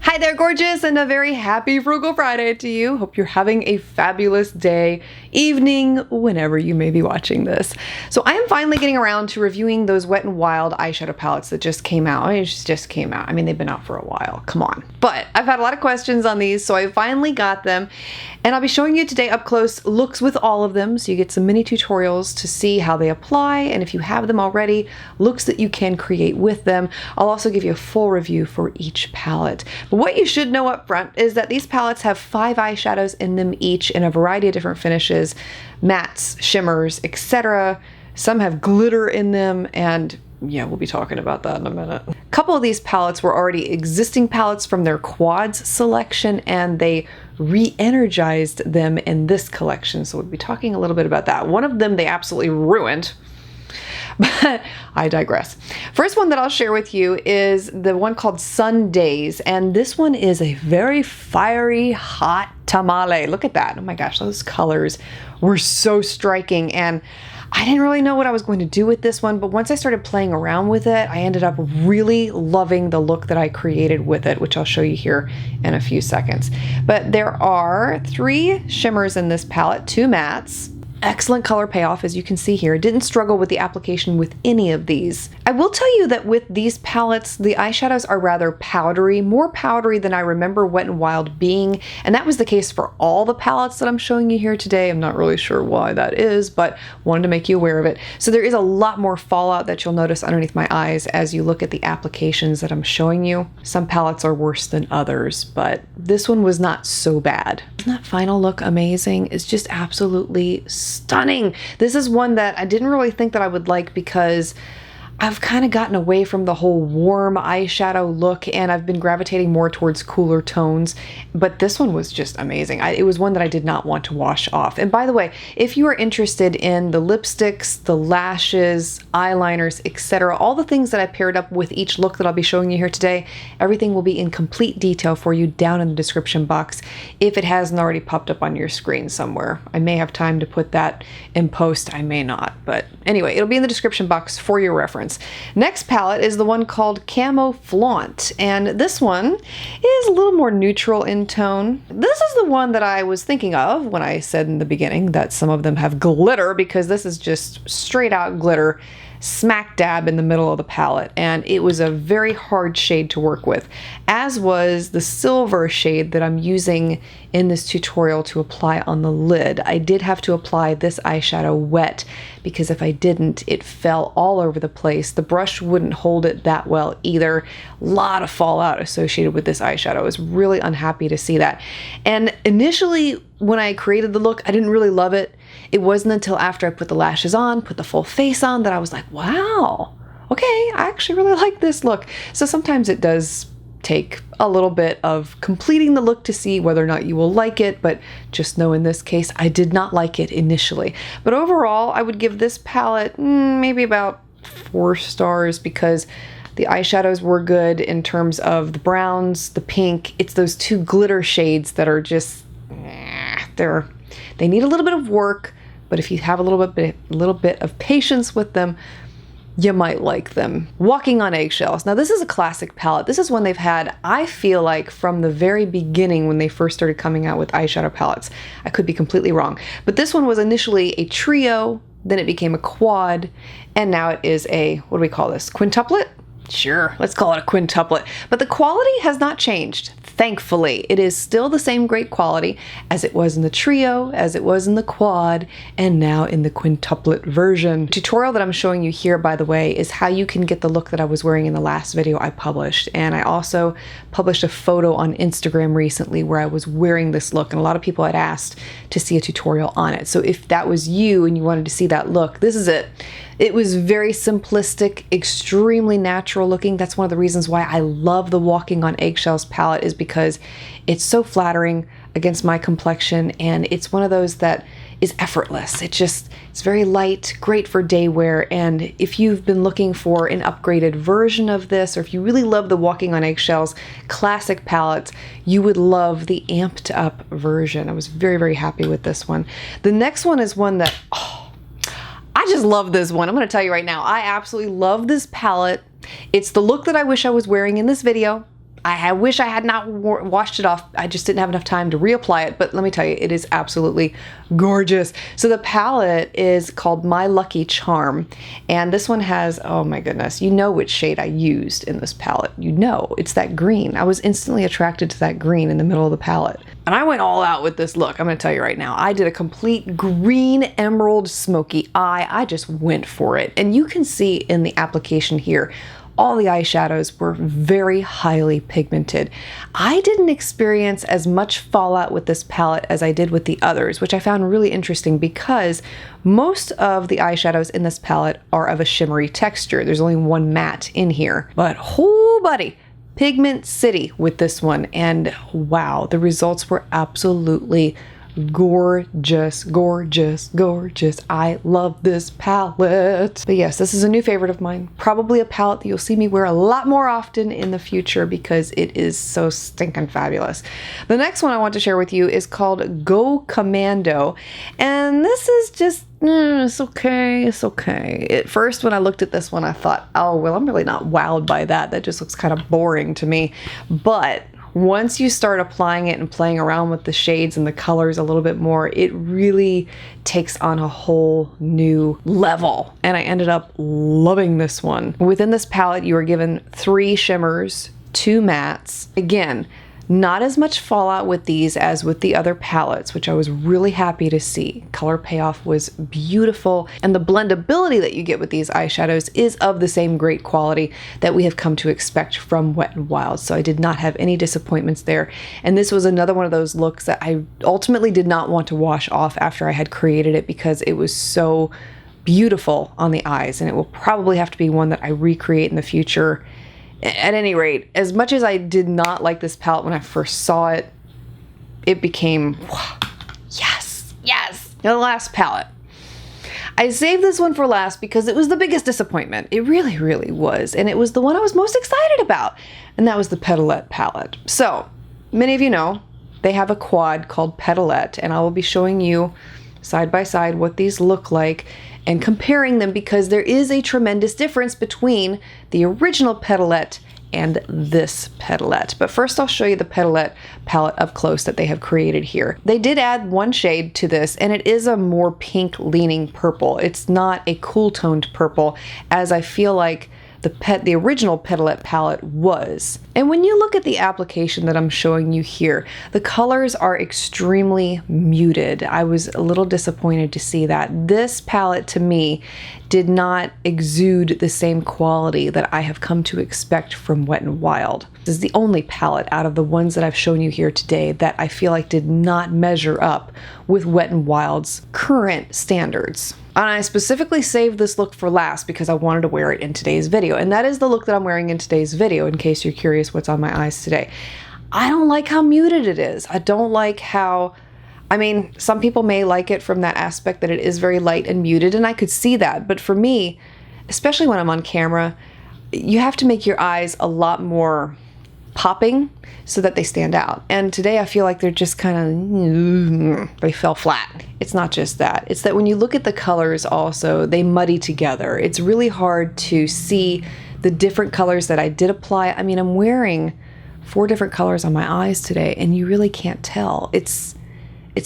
Hi there, gorgeous, and a very happy Frugal Friday to you. Hope you're having a fabulous day, evening, whenever you may be watching this. So I am finally getting around to reviewing those Wet n Wild eyeshadow palettes that just came out. I mean, it just came out. I mean, they've been out for a while. Come on. But I've had a lot of questions on these, so I finally got them. And I'll be showing you today up close looks with all of them, so you get some mini tutorials to see how they apply, and if you have them already, looks that you can create with them. I'll also give you a full review for each palette. But what you should know up front is that these palettes have 5 eyeshadows in them each in a variety of different finishes, mattes, shimmers, etc. Some have glitter in them, and yeah, we'll be talking about that in a minute. A couple of these palettes were already existing palettes from their quads selection, and they re-energized them in this collection, so we'll be talking a little bit about that. One of them they absolutely ruined, but I digress. First one that I'll share with you is the one called Sundays, and this one is a very fiery, hot tamale. Look at that. Oh my gosh, those colors were so striking, and I didn't really know what I was going to do with this one, but once I started playing around with it, I ended up really loving the look that I created with it, which I'll show you here in a few seconds. But there are 3 shimmers in this palette, 2 mattes. Excellent color payoff, as you can see here. Didn't struggle with the application with any of these. I will tell you that with these palettes, the eyeshadows are rather powdery, more powdery than I remember Wet n Wild being, and that was the case for all the palettes that I'm showing you here today. I'm not really sure why that is, but wanted to make you aware of it. So there is a lot more fallout that you'll notice underneath my eyes as you look at the applications that I'm showing you. Some palettes are worse than others, but this one was not so bad. Isn't that final look amazing? It's just absolutely stunning. This is one that I didn't really think that I would like because I've kind of gotten away from the whole warm eyeshadow look, and I've been gravitating more towards cooler tones, but this one was just amazing. It was one that I did not want to wash off. And by the way, if you are interested in the lipsticks, the lashes, eyeliners, etc., all the things that I paired up with each look that I'll be showing you here today, everything will be in complete detail for you down in the description box if it hasn't already popped up on your screen somewhere. I may have time to put that in post, I may not, but anyway, it'll be in the description box for your reference. Next palette is the one called Camo Flaunt, and this one is a little more neutral in tone. This is the one that I was thinking of when I said in the beginning that some of them have glitter, because this is just straight out glitter smack dab in the middle of the palette, and it was a very hard shade to work with, as was the silver shade that I'm using in this tutorial to apply on the lid. I did have to apply this eyeshadow wet because if I didn't, it fell all over the place. The brush wouldn't hold it that well either. A lot of fallout associated with this eyeshadow. I was really unhappy to see that. And initially, when I created the look, I didn't really love it. It wasn't until after I put the lashes on, put the full face on, that I was like, wow, okay, I actually really like this look. So sometimes it does take a little bit of completing the look to see whether or not you will like it, but just know in this case, I did not like it initially. But overall, I would give this palette maybe about 4 stars because the eyeshadows were good in terms of the browns, the pink. It's those 2 glitter shades that are just, they need a little bit of work, but if you have a little bit of patience with them, you might like them. Walking on Eggshells. Now this is a classic palette. This is one they've had, I feel like, from the very beginning when they first started coming out with eyeshadow palettes. I could be completely wrong. But this one was initially a trio, then it became a quad, and now it is a, what do we call this, quintuplet? Sure, let's call it a quintuplet. But the quality has not changed. Thankfully, it is still the same great quality as it was in the trio, as it was in the quad, and now in the quintuplet version. The tutorial that I'm showing you here, by the way, is how you can get the look that I was wearing in the last video I published. And I also published a photo on Instagram recently where I was wearing this look, and a lot of people had asked to see a tutorial on it. So if that was you and you wanted to see that look, this is it. It was very simplistic, extremely natural looking. That's one of the reasons why I love the Walking on Eggshells palette, is because it's so flattering against my complexion, and it's one of those that is effortless. It's very light, great for day wear, and if you've been looking for an upgraded version of this, or if you really love the Walking on Eggshells classic palettes, you would love the amped up version. I was very, very happy with this one. The next one is one that, I I just love this one. I'm going to tell you right now, I absolutely love this palette. It's the look that I wish I was wearing in this video. I wish I had not washed it off. I just didn't have enough time to reapply it, but let me tell you, it is absolutely gorgeous. So the palette is called My Lucky Charm, and this one has, oh my goodness, you know which shade I used in this palette. You know, it's that green. I was instantly attracted to that green in the middle of the palette. And I went all out with this look. I'm gonna tell you right now, I did a complete green emerald smoky eye. I just went for it. And you can see in the application here, all the eyeshadows were very highly pigmented. I didn't experience as much fallout with this palette as I did with the others, which I found really interesting because most of the eyeshadows in this palette are of a shimmery texture. There's only one matte in here, but oh buddy, Pigment City with this one, and wow, the results were absolutely gorgeous, gorgeous, gorgeous. I love this palette. But yes, this is a new favorite of mine. Probably a palette that you'll see me wear a lot more often in the future because it is so stinking fabulous. The next one I want to share with you is called Go Commando. And this is just, it's okay, it's okay. At first, when I looked at this one, I thought, oh, well, I'm really not wowed by that. That just looks kind of boring to me. But once you start applying it and playing around with the shades and the colors a little bit more, it really takes on a whole new level. And I ended up loving this one. Within this palette, you are given 3 shimmers, 2 mattes. Again, not as much fallout with these as with the other palettes, which I was really happy to see. Color payoff was beautiful, and the blendability that you get with these eyeshadows is of the same great quality that we have come to expect from Wet n Wild, so I did not have any disappointments there. And this was another one of those looks that I ultimately did not want to wash off after I had created it because it was so beautiful on the eyes, and it will probably have to be one that I recreate in the future. At any rate, as much as I did not like this palette when I first saw it, it became, yes, yes. Now the last palette. I saved this one for last because it was the biggest disappointment. It really, really was. And it was the one I was most excited about. And that was the Petalette palette. So, many of you know, they have a quad called Petalette, and I will be showing you side by side what these look like and comparing them because there is a tremendous difference between the original Petalette and this Petalette. But first I'll show you the Petalette palette up close that they have created here. They did add one shade to this, and it is a more pink leaning purple. It's not a cool toned purple, as I feel like the original Petalette palette was. And when you look at the application that I'm showing you here, the colors are extremely muted. I was a little disappointed to see that. This palette to me did not exude the same quality that I have come to expect from Wet n Wild. This is the only palette out of the ones that I've shown you here today that I feel like did not measure up with Wet n Wild's current standards. And I specifically saved this look for last because I wanted to wear it in today's video. And that is the look that I'm wearing in today's video, in case you're curious what's on my eyes today. I don't like how muted it is. I don't like how, I mean, some people may like it from that aspect that it is very light and muted, and I could see that. But for me, especially when I'm on camera, you have to make your eyes a lot more popping so that they stand out. And today I feel like they're just kind of, they fell flat. It's not just that. It's that when you look at the colors also, they muddy together. It's really hard to see the different colors that I did apply. I mean, I'm wearing 4 different colors on my eyes today, and you really can't tell. It's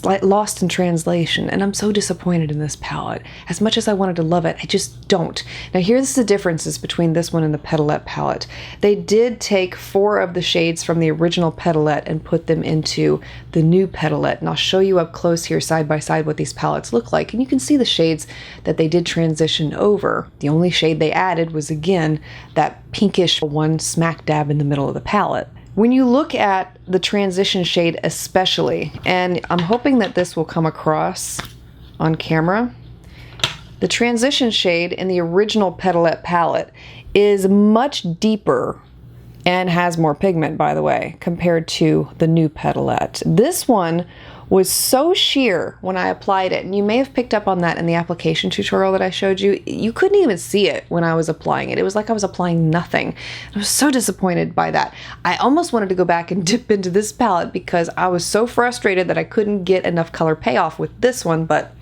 like lost in translation, and I'm so disappointed in this palette. As much as I wanted to love it, I just don't. Now here's the differences between this one and the Petalette palette. They did take 4 of the shades from the original Petalette and put them into the new Petalette, and I'll show you up close here side by side what these palettes look like, and you can see the shades that they did transition over. The only shade they added was, again, that pinkish one smack dab in the middle of the palette. When you look at the transition shade especially, and I'm hoping that this will come across on camera, the transition shade in the original Petalette palette is much deeper and has more pigment, by the way, compared to the new Petalette. This one was so sheer when I applied it, and you may have picked up on that in the application tutorial that I showed you. You couldn't even see it when I was applying it. It was like I was applying nothing. I was so disappointed by that. I almost wanted to go back and dip into this palette because I was so frustrated that I couldn't get enough color payoff with this one, but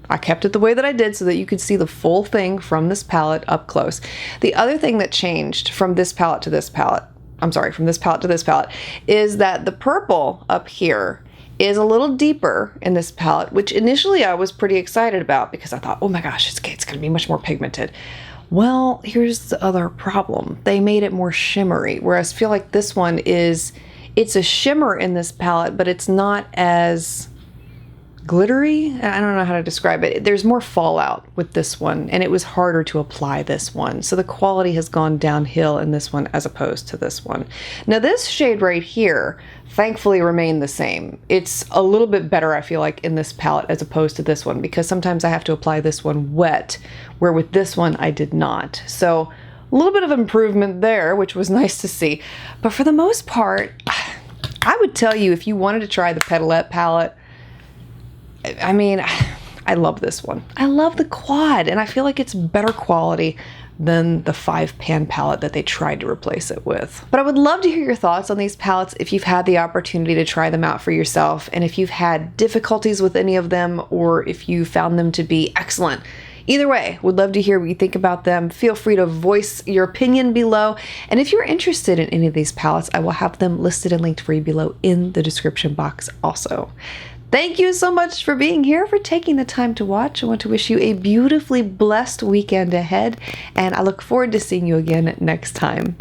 I kept it the way that I did so that you could see the full thing from this palette up close. The other thing that changed from this palette to this palette, I'm sorry, from this palette to this palette, is that the purple up here is a little deeper in this palette, which initially I was pretty excited about because I thought, oh my gosh, it's going to be much more pigmented. Well, here's the other problem. They made it more shimmery, whereas I feel like this one it's a shimmer in this palette, but it's not as glittery. I don't know how to describe it. There's more fallout with this one, and it was harder to apply this one. So the quality has gone downhill in this one as opposed to this one. Now this shade right here, thankfully remained the same. It's a little bit better, I feel like, in this palette as opposed to this one, because sometimes I have to apply this one wet, where with this one I did not. So a little bit of improvement there, which was nice to see. But for the most part, I would tell you, if you wanted to try the Petalette palette, I mean, I love this one. I love the quad, and I feel like it's better quality than the 5-pan palette that they tried to replace it with. But I would love to hear your thoughts on these palettes if you've had the opportunity to try them out for yourself, and if you've had difficulties with any of them, or if you found them to be excellent. Either way, would love to hear what you think about them. Feel free to voice your opinion below. And if you're interested in any of these palettes, I will have them listed and linked for you below in the description box also. Thank you so much for being here, for taking the time to watch. I want to wish you a beautifully blessed weekend ahead, and I look forward to seeing you again next time.